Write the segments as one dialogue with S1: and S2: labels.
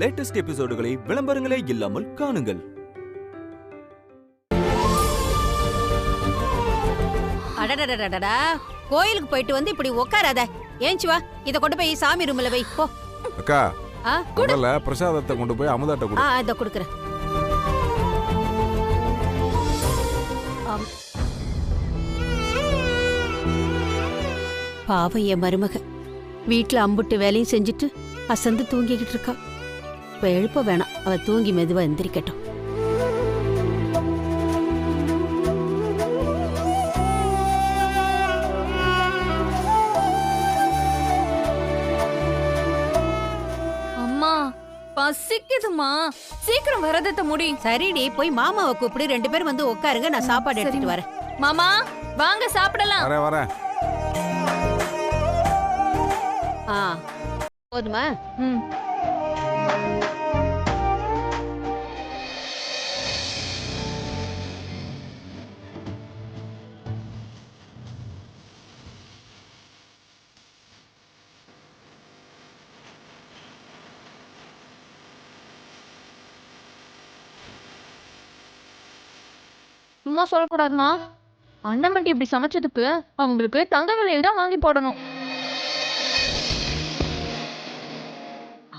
S1: Latest எபிசோடுகளை விளம்பரங்களே இல்லாமல் காணுங்கள்.
S2: அடடடடடா, கோயிலுக்கு போயிட்டு வந்து இப்படி உட்காராத. ஏஞ்சி வா, இத கொண்டு போய் சாமி ரூம்ல வை போ.
S3: அக்கா, முதல்ல பிரசாதத்தை கொண்டு போய் அமுதாட்ட கொடு.
S2: இத குடுக்குறேன். பாவம் என் மருமக வீட்டுல அம்புட்டு வேலையும் செஞ்சுட்டு அசந்து தூங்கிக்கிட்டு இருக்கா. இப்ப எழுப்ப வேணாம், அவ தூங்கி மெதுவா எந்திரிக்கட்டும்.
S4: அம்மா பசிக்குதுமா, சீக்கிரம் வரதத்தை முடி.
S2: சரிடி, போய் மாமாவை கூப்பிடு, 2 பேரும் வந்து உட்காருங்க, நான் சாப்பாடு எடுத்துட்டு வரேன்.
S4: மாமா வாங்க சாப்பிடலாம்.
S3: வரேன்.
S2: போதுமா?
S4: சும்மா சொல்லக்கூடாதுமா. அண்ணன் மட்டும் இப்படி சமைச்சதுக்கு அவங்களுக்கு தங்க விலையில தான் வாங்கி போடணும்.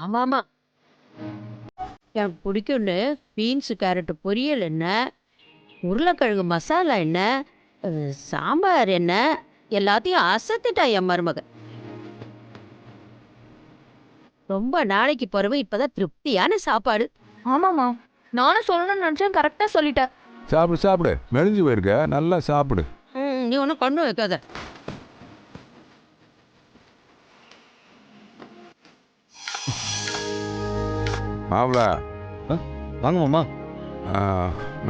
S2: ஆமாமா, எனக்கு பிடிக்கும்னு பீன்ஸு கேரட்டு பொரியல் என்ன, உருளைக்கிழங்கு மசாலா என்ன, சாம்பார் என்ன, எல்லாத்தையும் அசத்திட்டா என் மருமக. ரொம்ப நாளைக்கு பிறகு இப்பதான் திருப்தியான சாப்பாடு.
S4: ஆமாமா, நானும் சொல்லணும்னு நினைச்சேன், கரெக்டா சொல்லிட்டேன்.
S3: சாப்பிடு, மெலிஞ்சு போயிருக்க, நல்லா சாப்பிடு.
S2: நீ ஒன்றும் கொண்டு வைக்காத.
S3: மாப்ள,
S5: வாங்க மாமா.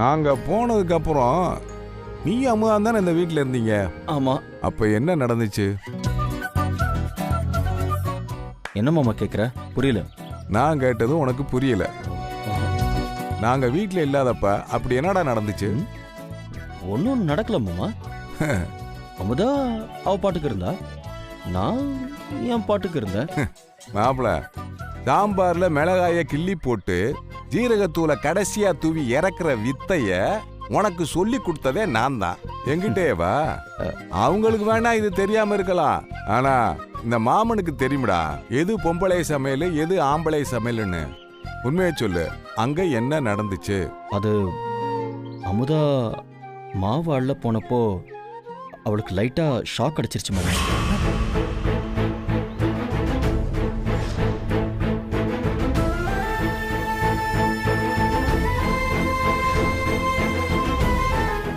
S3: நாங்க போனதுக்கு அப்புறம் நீ அம்மா தானே இந்த வீட்டில் இருந்தீங்க?
S5: ஆமா.
S3: அப்ப என்ன நடந்துச்சு?
S5: என்ன மாமா கேக்குற? புரியல.
S3: நான் கேட்டது உனக்கு புரியல. நாங்க வீட்டில் இல்லாதப்ப அப்படி என்னடா நடந்துச்சு?
S5: ஒன்னும் நடக்கல மாமா. அமுதா அவ பாட்டுக்கு இருந்தா, நான் என் பாட்டுக்கு இருந்தேன்.
S3: மாப்ள, சாம்பார்ல மிளகாய கிள்ளி போட்டு ஜீரகத்தூளை கடைசியா தூவி இறக்குற வித்தைய உனக்கு சொல்லி கொடுத்ததே நான் தான். என்கிட்டேவா? அவங்களுக்கு வேணா இது தெரியாம இருக்கலாம், ஆனா இந்த மாமனுக்கு தெரியும்டா எது பொம்பளை சமையல் எது ஆம்பளை சமையல்னு. உண்மையை சொல்லு, அங்க என்ன நடந்துச்சு?
S5: அது அமுதா மாவு அள்ள போனப்போ அவளுக்கு லைட்டா ஷாக் அடிச்சிருச்சு மாமா.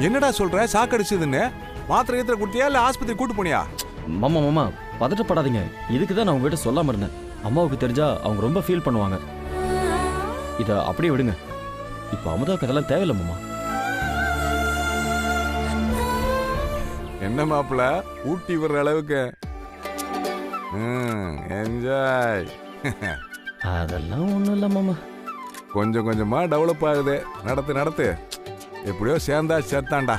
S3: என்னடா சொல்ற? சாக்கடிச்சதுன்னு மாத்திரை ஏத்திர குட்டியா இல்ல ஆஸ்பத்திரி கூட்டு போனியா?
S5: மாமா மாமா பதட்டப்படாதீங்க, இதுக்கு தான் நான் உங்ககிட்ட சொல்லாம இருந்தேன். அம்மாவுக்கு தெரிஞ்சா அவங்க ரொம்ப ஃபீல் பண்ணுவாங்க. இத அப்படியே விடுங்க. இப்ப அமுதாவுக்கு அதெல்லாம் தேவையில்லை மாமா.
S3: என்ன மாப்பிள, ஊட்டி வர்ற அளவுக்கு என்ஜாய்.
S5: அதெல்லாம் ஒண்ணும் இல்ல மாமா.
S3: கொஞ்சம் கொஞ்சமா டெவலப் ஆகுது. நடத்து. எப்படியோ சேர்ந்தா சேர்த்தாண்டா.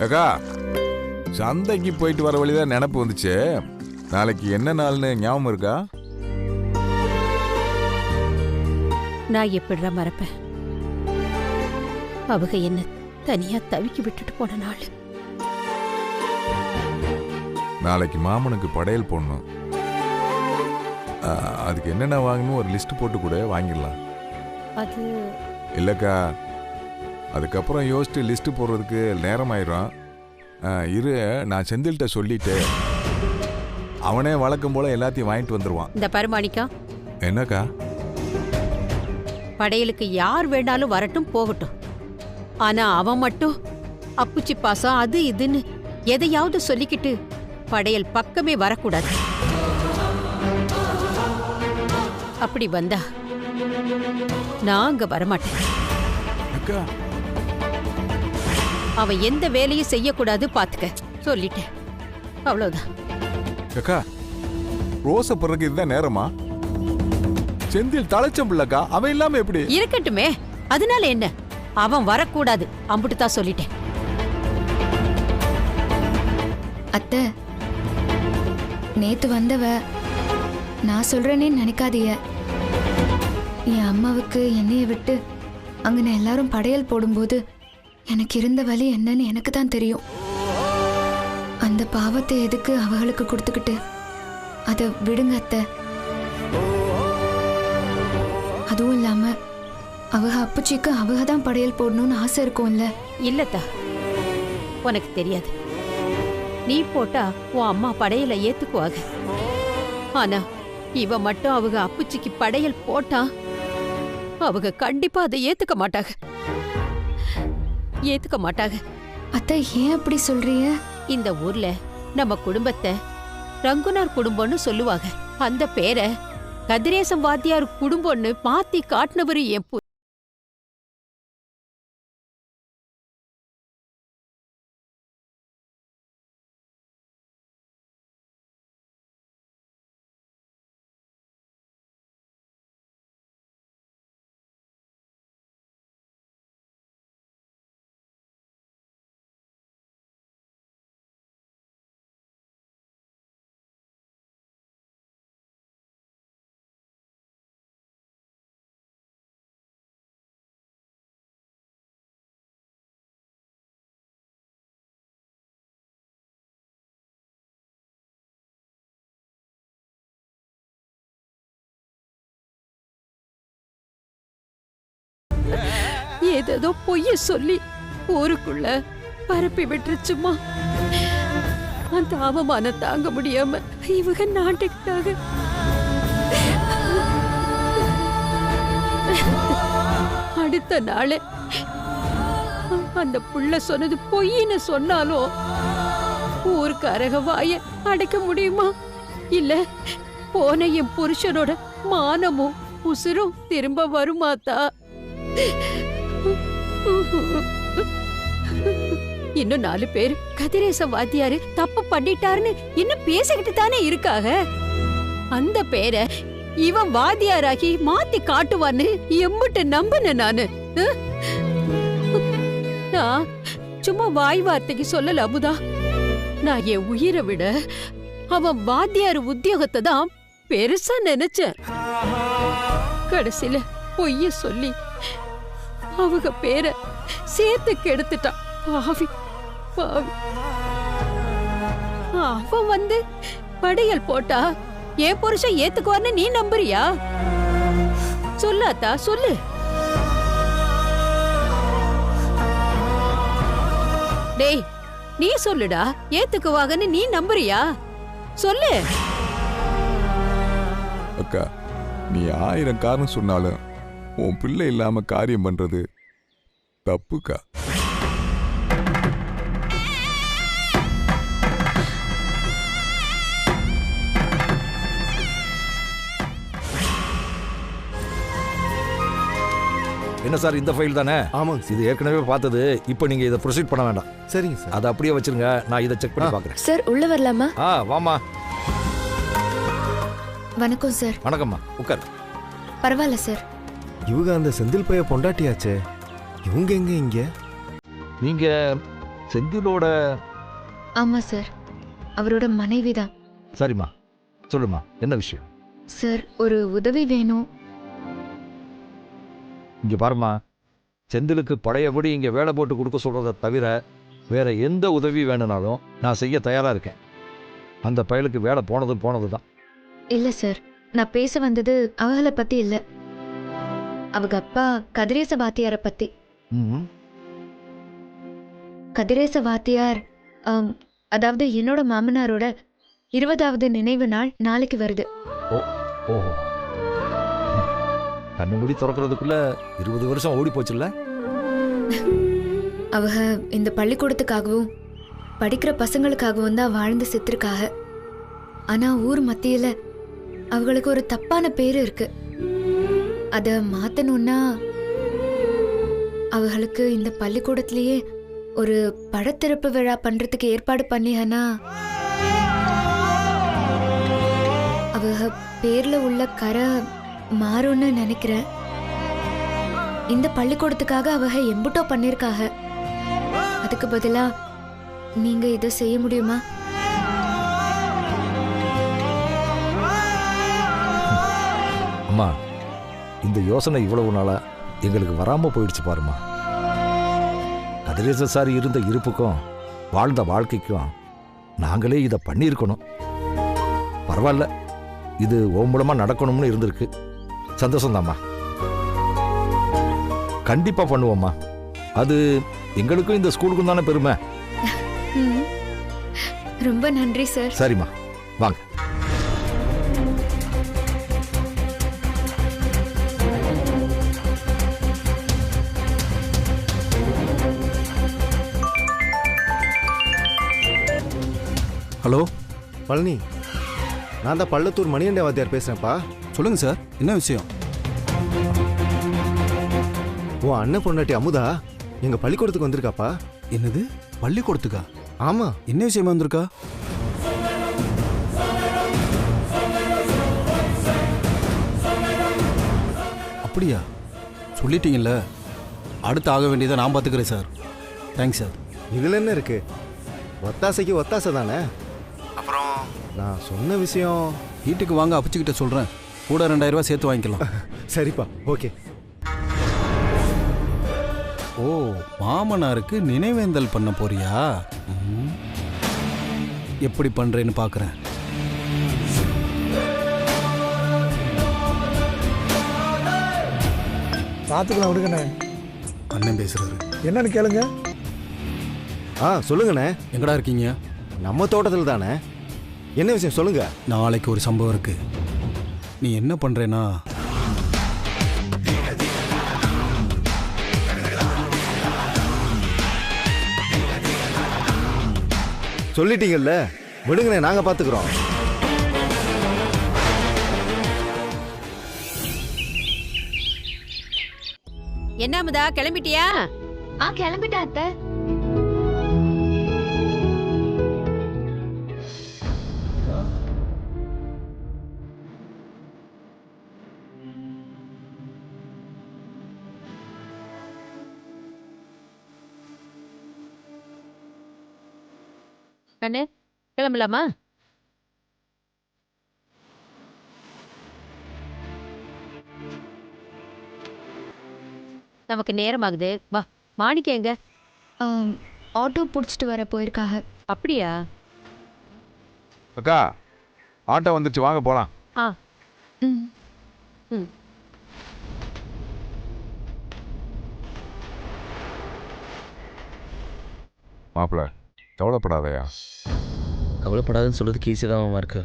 S3: அக்கா, சந்தைக்கு போயிட்டு வர வழிதான் நினப்பு வந்துச்சு. நாளைக்கு என்ன நாள்னு ஞாபகம் இருக்கா?
S2: நான் எப்படிடா மறப்பேன்? அவங்க என்ன தனியா தவிக்கி விட்டுட்டு போன நாள்.
S3: நாளைக்கு மாமனுக்கு படையல் போடணும். அதுக்கு என்னென்ன வாங்கணும் ஒரு லிஸ்ட் போட்டு கூட வாங்கிடலாம்.
S2: அது
S3: இல்லைக்கா, அதுக்கப்புறம் யோசிச்சு லிஸ்ட்டு போடுறதுக்கு நேரம் ஆயிரும். இரு, நான் செந்தில்கிட்ட சொல்லிட்டு அவனே வழக்கம் போல எல்லாத்தையும் வாங்கிட்டு வந்துடுவான்.
S2: இந்த பருமாணிக்கம்
S3: என்னக்கா?
S2: படையலுக்கு யார் வேணாலும் வரட்டும் போகட்டும். ஆனா அவன் மட்டும் அப்புச்சி பாசம் அது இதுன்னு எதையாவது சொல்லிக்கிட்டு படையல் பக்கமே வரக்கூடாது. அப்படி வந்தா நான் அங்க வரமாட்டேன்.
S3: அக்கா,
S2: அவன் எந்த வேலையும் செய்யக்கூடாது பாத்துக்க சொல்லிட்டேன். அவ்வளவுதான்.
S3: அக்கா, ரோச பிறகு இதுதான் நேரமா? செந்தில் தலைச்சம் பிள்ளக்கா, அவன் இல்லாம எப்படி?
S2: இருக்கட்டுமே, அதனால என்ன? அவன் வரக்கூடாது, அம்புட்டுதான் சொல்லிட்டேன்.
S6: அத்தை, நேத்து வந்தவ நான் சொல்றேனே நினைக்காதீய. என் அம்மாவுக்கு என்னைய விட்டு அங்கன எல்லாரும் படையல் போடும்போது எனக்கு இருந்த வலி என்னன்னு எனக்கு தான் தெரியும். அந்த பாவத்தை எதுக்கு அவங்களுக்கு கொடுத்துக்கிட்டு அதை விடுங்க அத்தை. அதுவும் இல்லாம அவங்க அப்புச்சிக்கு அவங்க தான் படையல் போடணும்னு ஆசை இருக்கும்ல.
S2: இல்லத்தா, உனக்கு தெரியாது. நீ போட்டா உன் அம்மா படையல ஏத்துக்குவாங்க. ஆனா இவ மட்டும் அவங்க அப்புச்சிக்கு படையல் போட்டா அவங்க கண்டிப்பா அதை ஏத்துக்க மாட்டாங்க. ஏத்துக்க மாட்டாங்க.
S6: அத்தை, ஏன் அப்படி சொல்றீங்க?
S2: இந்த ஊர்ல நம்ம குடும்பத்தை ரங்குனார் குடும்பம்னு சொல்லுவாங்க. அந்த பேரை கதிரேசம் வாத்தியார் குடும்பம்னு மாத்தி காட்டினவரு என் ஏதோ பொய்ய சொல்லி ஊருக்குள்ள பரப்பி விட்டுருச்சுமா. அந்த அவமானம் தாங்க முடியாம இவங்க நாட்டுக்கிட்டாங்க. அடுத்த நாள் அந்த புள்ள சொன்னது பொய்ன்னு சொன்னாலும் ஊருக்காரக வாய அடைக்க முடியுமா? இல்ல போன என் புருஷனோட மானமும் உசுரும் திரும்ப வருமாத்தா? இன்னும் 4 பேர் கதிரேச வாத்தியாரு தப்பு பண்ணிட்டாருன்னு இன்னும் பேசிக்கிட்டு தானே இருக்காக. அந்த பேரை இவன் வாத்தியாராகி மாத்தி காட்டுவான்னு எம்பிட்டு நம்பின நானு. நான் சும்மா வாய் வார்த்தைக்கு சொல்லல அமுதா. நான் என் உயிரை விட அவன் வாத்தியார் உத்தியோகத்தை தான் பெருசா நினைச்சேன். கடைசியில பொய்ய சொல்லி அவங்க பேரை சேர்த்து கெடுத்துட்டான். பாவி பாவி. அவன் வந்து படையல் போட்டா என் புருஷன் ஏத்துக்குவான்னு நீ நம்புறியா? சொல்லாத்தா சொல்லு. டேய், நீ சொல்லுடா. ஏத்துக்குவாங்கன்னு நீ நம்புறியா? சொல்லு.
S3: அக்கா, நீ 1000 காரணம் சொன்னாலும் உன் பிள்ளை இல்லாம காரியம் பண்றது தப்புக்கா.
S7: என்ன சார், இந்த ஃபைல் தானே?
S8: ஆமாங்க சார்.
S7: இது ஏற்கனவே பார்த்தது. இப்போ நீங்க இதை ப்ரொசீட் பண்ண வேண்டாம்.
S8: சரிங்க சார்.
S7: அதை அப்படியே வச்சிருங்க, நான் இதை செக் பண்ணி பார்க்குறேன்.
S6: சார், உள்ள வரலாமா?
S7: வாமா.
S6: வணக்கம் சார்.
S7: வணக்கம்மா, உட்கார்.
S6: பரவாயில்ல சார்.
S8: இவங்க அந்த செந்தில் பைய பொண்டாட்டியாச்சே, இவங்க எங்க இங்க?
S7: நீங்க செந்திலோட?
S6: ஆமா சார், அவரோட மனைவி தான்.
S7: சரிம்மா, சொல்லுமா, என்ன விஷயம்?
S6: சார், ஒரு உதவி வேணும்.
S7: இங்க பாருமா, செந்திலுக்கு பழையபடி இங்க வேலை போட்டு கொடுக்க சொல்றதை தவிர வேற எந்த உதவி வேணும்னாலும் நான் செய்ய தயாரா இருக்கேன். அந்த பயலுக்கு வேலை போனது தான்.
S6: இல்ல சார், நான் பேச வந்தது அவளை பத்தி இல்ல, அவங்க அப்பா கதிரேச வாத்தியார பத்தி.
S7: ம்.
S6: கதிரேச வாத்தியார் அதாவது என்னோட மாமனாரோட 20வது நினைவு நாள் நாளைக்கு வருது.
S7: ஓஹோ. கண்ணு மூடி திறக்கிறதுக்குள்ள 20 வருஷம் ஓடி போச்சுல்ல.
S6: அவங்க இந்த பள்ளிக்கூடத்துக்காகவும் படிக்கிற பசங்களுக்காகவும் தான் வாழ்ந்து செத்துருக்காக. ஆனா ஊர் மத்தியில அவங்களுக்கு ஒரு தப்பான பேரு இருக்கு. அத மாத்தணும்னா அவங்களுக்கு இந்த பள்ளிக்கூடத்திலேயே ஒரு படத்திறப்பு விழா பண்றதுக்கு ஏற்பாடு பண்ணினா அவங்க பேர்ல உள்ள கரை மாறும்னு நினைக்கிறேன். இந்த பள்ளிக்கூடத்துக்காக அவங்க எம்புட்டோ பண்ணிருக்காக. அதுக்கு பதிலா நீங்க இதை செய்ய முடியுமா?
S7: அம்மா, இந்த யோசனை இவ்வளவு நாளா எங்களுக்கு வராம போயிடுச்சு பாருமா. கதிரேச சார் இருந்த இருப்புக்கும் வாழ்ந்த வாழ்க்கைக்கும் நாங்களே இதை பண்ணியிருக்கணும். பரவாயில்ல, இது உன் மூலமா நடக்கணும்னு இருந்திருக்கு. சந்தோஷம்தாம்மா. கண்டிப்பா பண்ணுவோம்மா. அது எங்களுக்கும் இந்த ஸ்கூலுக்கும் தானே பெருமை.
S6: ரொம்ப நன்றி சார்.
S7: சரிம்மா, வாங்க.
S8: ஹலோ
S9: பழனி, நான் தான் பள்ளத்தூர் மணிகண்ட வாத்தியார் பேசுகிறேன்ப்பா.
S8: சொல்லுங்க சார், என்ன விஷயம்?
S9: உன் அண்ணன் பொண்டாட்டி அமுதா எங்கள் பள்ளிக்கூடத்துக்கு வந்திருக்காப்பா.
S8: என்னது, பள்ளிக்கூடத்துக்கா?
S9: ஆமாம்.
S8: என்ன விஷயமா வந்திருக்கா? அப்படியா? சொல்லிட்டீங்கல்ல, அடுத்து ஆக வேண்டியதை நான் பார்த்துக்கிறேன் சார். Thanks sir.
S9: இதில் என்ன இருக்கு, ஒத்தாசைக்கு ஒத்தாசை தானே. அப்புறம் நான் சொன்ன விஷயம்
S8: வீட்டுக்கு வாங்க, அப்பிச்சுக்கிட்ட சொல்கிறேன். கூட 2000 ரூபாய் சேர்த்து வாங்கிக்கலாம்.
S9: சரிப்பா, ஓகே.
S8: ஓ, மாமனாருக்கு நினைவேந்தல் பண்ண போறியா? எப்படி பண்றேன்னு பார்க்குறேன்.
S10: பார்த்துக்கலாம், விடுங்கண்ணே.
S8: அண்ணன் பேசுறாரு,
S10: என்னன்னு கேளுங்க.
S9: சொல்லுங்கண்ணே.
S8: எங்கடா இருக்கீங்க?
S9: நம்ம தோட்டத்தில் தானே. என்ன விஷயம் சொல்லுங்க.
S8: நாளைக்கு ஒரு சம்பவம் இருக்கு. நீ என்ன பண்றேன்னா,
S9: சொல்லிட்டீங்கல்ல, விடுங்கண்ணே, நாங்கள் பார்த்துக்குறோம்.
S2: என்ன அமுதா, கிளம்பிட்டியா?
S6: கிளம்பிட்டா அத்தை.
S2: கண்ணு, கிளம்பலாமா? நமக்கு நேரமாகுது, வா. மாணிக்க எங்க?
S6: ஆட்டோ பிடிச்சிட்டு வர போயிருக்காங்க.
S2: அப்படியா?
S3: அக்கா, ஆட்டோ வந்துச்சு, வாங்க போலாம். மாப்பிள்ள, கவலைப்படாதயா.
S5: கவலைப்படாதுன்னு சொல்றதுக்கு ஈஸியாக தான் இருக்கு.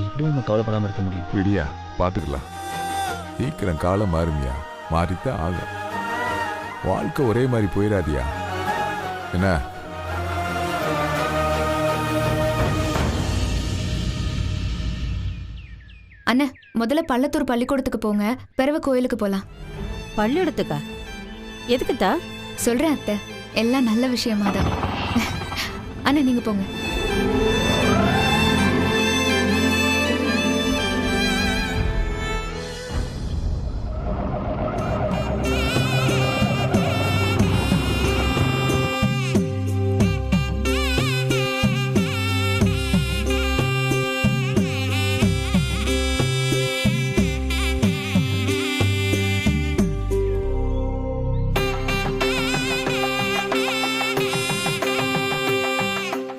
S5: எப்படி நம்ம கவலைப்படாமல் இருக்க முடியும்?
S3: விடியா, பார்த்துக்கலாம். சீக்கிரம் காலம் மாறுமியா, மாறித்தான் ஆகும். வாழ்க்கை ஒரே மாதிரி போயிடாதியா. என்ன?
S6: அண்ணா, முதல்ல பள்ளத்தூர் பள்ளிக்கூடத்துக்கு போங்க, பிறகு கோயிலுக்கு போலாம்.
S2: பள்ளிக்கூடத்துக்கா? எதுக்குதா?
S6: சொல்றேன் அத்தை, எல்லாம் நல்ல விஷயமா தான். அண்ணா, நீங்க போங்க.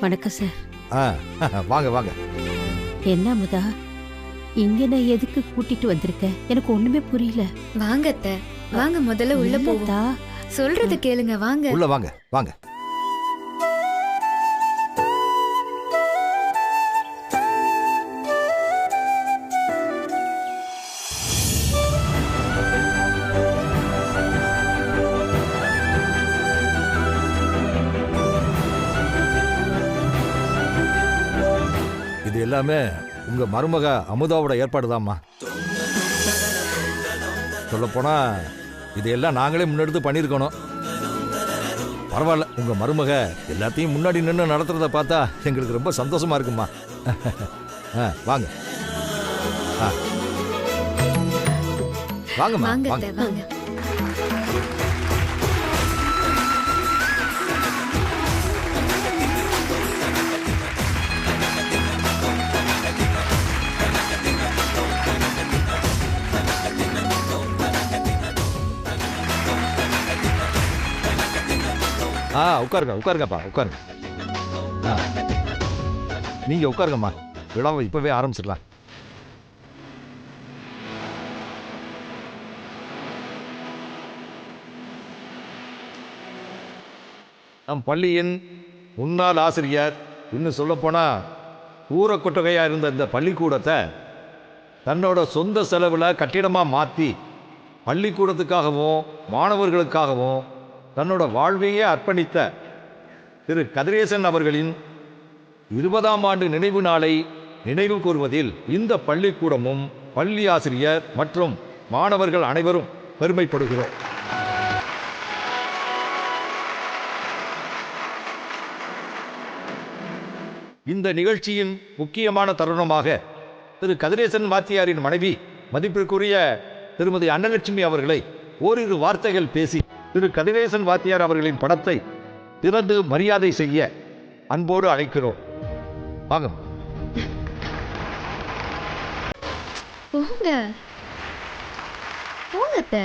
S2: வணக்கம் சார்.
S7: வாங்க வாங்க.
S2: என்ன அமுதா, இங்க நான் எதுக்கு கூட்டிட்டு வந்திருக்க? எனக்கு ஒண்ணுமே புரியல.
S6: வாங்க அத்தை, வாங்க முதல்ல உள்ள போவோம்.
S2: இல்லத்தா,
S6: சொல்றது கேளுங்க, வாங்க.
S7: உள்ள வாங்க வாங்க. இது எல்லாமே உங்க மருமக அமுதாவோட ஏற்பாடுதாம்மா. சொல்லப்போனா இதையெல்லாம் நாங்களே முன்னெடுத்து பண்ணியிருக்கணும். பரவாயில்ல, உங்க மருமக எல்லாத்தையும் முன்னாடி நின்று நடத்துறத பார்த்தா எங்களுக்கு ரொம்ப சந்தோஷமா இருக்குமா. வாங்க வாங்கம்மா
S6: வாங்க
S7: வாங்க.
S6: அத்தை, வாங்க.
S7: உட்காருங்க உட்காருங்கப்பா உட்காருங்க. நீங்க உட்காருங்கம்மா, விழாவை இப்பவே ஆரம்பிச்சிடலாம். நம் பள்ளியின் முன்னாள் ஆசிரியர், இன்னும் சொல்லப்போனா ஊரக்கொட்டகையா இருந்த இந்த பள்ளிக்கூடத்தை தன்னோட சொந்த செலவில் கட்டிடமாக மாற்றி பள்ளிக்கூடத்துக்காகவும் மாணவர்களுக்காகவும் தன்னோட வாழ்வையே அர்ப்பணித்த திரு கதிரேசன் அவர்களின் 20ஆம் ஆண்டு நினைவு நாளை நினைவு கூறுவதில் இந்த பள்ளிக்கூடமும் பள்ளி ஆசிரியர் மற்றும் மாணவர்கள் அனைவரும் பெருமைப்படுகிறோம். இந்த நிகழ்ச்சியின் முக்கியமான தருணமாக திரு கதிரேசன் வாத்தியாரின் மனைவி மதிப்பிற்குரிய திருமதி அன்னலட்சுமி அவர்களை ஓரிரு வார்த்தைகள் பேசி திரு கதிரேசன் வாத்தியார் அவர்களின் படத்தை திறந்து மரியாதை செய்ய அன்போடு அழைக்கிறோம். வாங்க.
S6: போங்க போங்க அத்தை.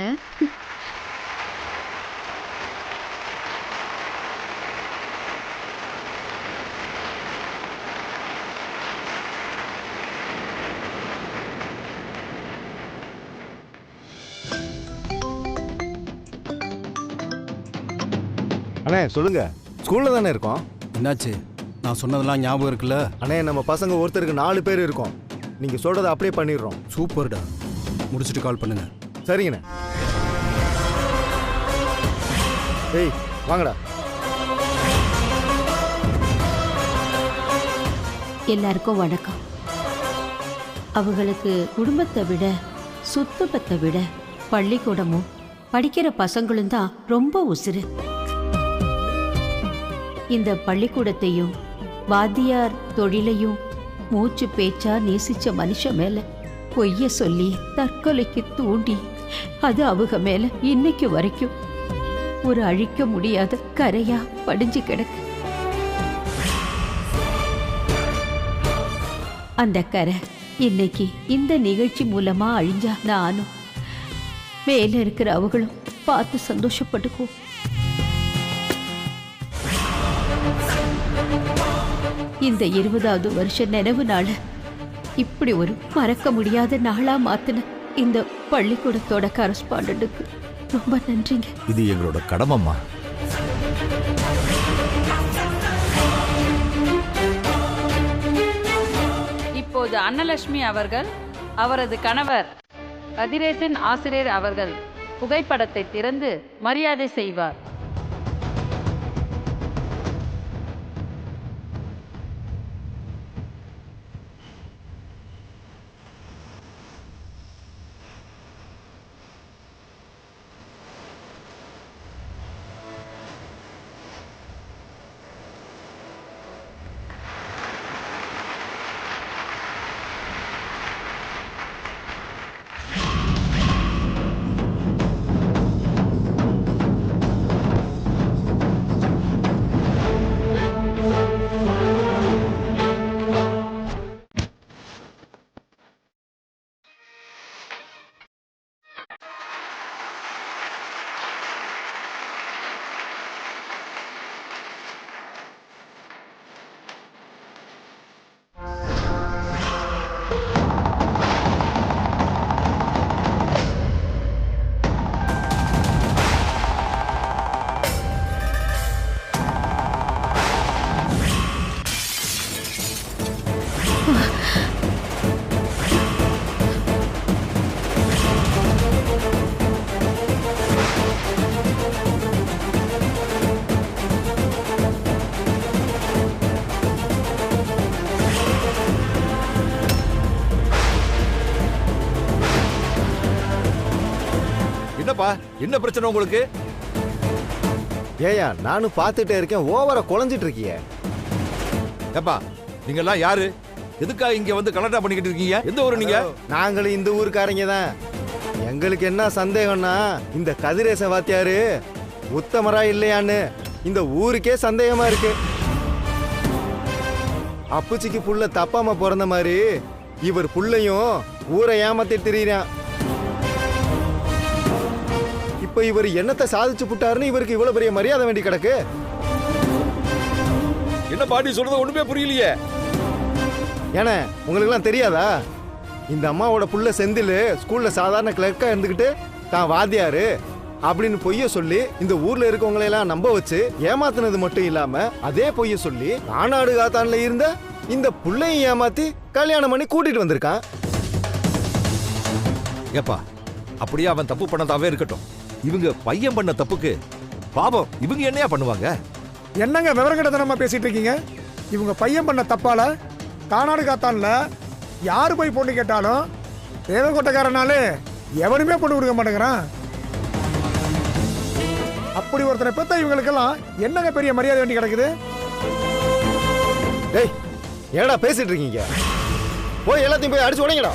S9: அண்ணே சொல்லுங்க, ஸ்கூல்ல தானே இருக்கோம்.
S8: என்னாச்சு? நான் சொன்னதெல்லாம் ஞாபகம் இருக்குல்ல?
S9: அண்ணே நம்ம பசங்க ஒருத்தருக்கு 4 பேர் இருக்கோம். நீங்க சொல்றதை அப்படியே பண்ணிடுறோம்.
S8: சூப்பர்டா. முடிச்சுட்டு கால் பண்ணுங்க.
S9: சரிங்கண்ணே. ஏய் வாங்கடா.
S2: எல்லாருக்கும் வணக்கம். அவங்களுக்கு குடும்பத்தை விட சுத்தபத்தை விட பள்ளிக்கூடமும் படிக்கிற பசங்களும் தான் ரொம்ப உசுறு. இந்த பள்ளிக்கூடத்தையும் வாத்தியார் தொழிலையும் மூச்சு பேச்சா நேசிச்ச மனுஷன் மேல பொய்ய சொல்லி தற்கொலைக்கு தூண்டி அது அவங்க மேல இன்னைக்கு வரைக்கும் ஒரு அழிக்க முடியாத கரையா படிஞ்சு கிடக்கு. அந்த கரை இன்னைக்கு இந்த நிகழ்ச்சி மூலமா அழிஞ்சா நானும் மேல இருக்கிற அவங்களும் பார்த்து சந்தோஷப்பட்டுக்குவோம். இந்த 20வது வருஷ நினைவு நாள இப்படி ஒரு மறக்க முடியாத நாளா மாத்தின இந்த பள்ளிக்கூடத்தோட கரஸ்பாண்டன்ட்டுக்கு ரொம்ப நன்றிங்க.
S7: இது எங்களோட கடமைம்மா.
S11: இப்போது அன்னலட்சுமி அவர்கள் அவரது கணவர் கதிரேசன் ஆசிரியர் அவர்கள் புகைப்படத்தை திறந்து மரியாதை செய்வார்.
S7: என்னப்பா என்ன பிரச்சனை உங்களுக்கு?
S9: ஏயா நானும் பார்த்துட்டே இருக்கேன், ஓவரா குழஞ்சிட்டு இருக்கிய.
S7: ஏப்பா நீங்க எல்லாம் யாரு? எதுக்காக இங்க வந்து கலாட்டா பண்ணிக்கிட்டு இருக்கீங்க? எந்த ஊரு நீங்க?
S9: நாங்களும் இந்த ஊருக்காரங்க தான். எங்களுக்கு என்ன சந்தேகம்னா இந்த கதிரேசன் வாத்தியாரு உத்தமரா இல்லையான்னு இந்த ஊருக்கே சந்தேகமா இருக்கு. அப்புச்சிக்கு புள்ள தப்பாம பிறந்த மாதிரி இவர் புள்ளையும் ஊரை ஏமாத்தி திரியிறான். இப்ப இவர் என்னத்தை சாதிச்சு புட்டாருன்னு இவருக்கு இவ்வளவு பெரிய மரியாதை வேண்டி கிடக்கு.
S7: என்ன பாட்டி சொல்றது ஒண்ணுமே புரியலையே.
S9: ஏன்னா உங்களுக்கு எல்லாம் தெரியாதா? இந்த அம்மாவோட புள்ள செந்தில் ஸ்கூல்ல சாதாரண கிளர்க்கா இருந்துகிட்டு தான் வாத்தியாரு அப்படின்னு பொய்ய சொல்லி இந்த ஊர்ல இருக்கவங்களை எல்லாம் நம்ப வச்சு ஏமாத்தினது மட்டும் இல்லாம அதே பொய்ய சொல்லி நானாடு காத்தான்ல இருந்த இந்த புள்ளையும் ஏமாத்தி கல்யாணம் பண்ணி கூட்டிட்டு வந்திருக்கான்.
S7: ஏப்பா அப்படியே அவன் தப்பு பண்ணதாவே இருக்கட்டும். இவங்க பையன் பண்ண தப்புக்கு பாவம் இவங்க என்னையா பண்ணுவாங்க?
S10: என்னங்க விவரங்கடத்தனமா பேசிட்டு இருக்கீங்க? இவங்க பையன் பண்ண தப்பால கானாடு காத்தான்ல யாரு போய் பொண்ணு கேட்டாலும் தேவகோட்டைக்காரனாலே எவனுமே பொண்ணு கொடுக்க மாட்டேங்கிறான். அப்படி ஒருத்தனை பார்த்தா இவங்களுக்கெல்லாம் என்னங்க பெரிய மரியாதை வேண்டி கிடக்குது?
S9: டேய் ஏடா பேசிட்டு இருக்கீங்க? போய் எல்லாத்தையும் போய் அடிச்சு உடைங்கடா.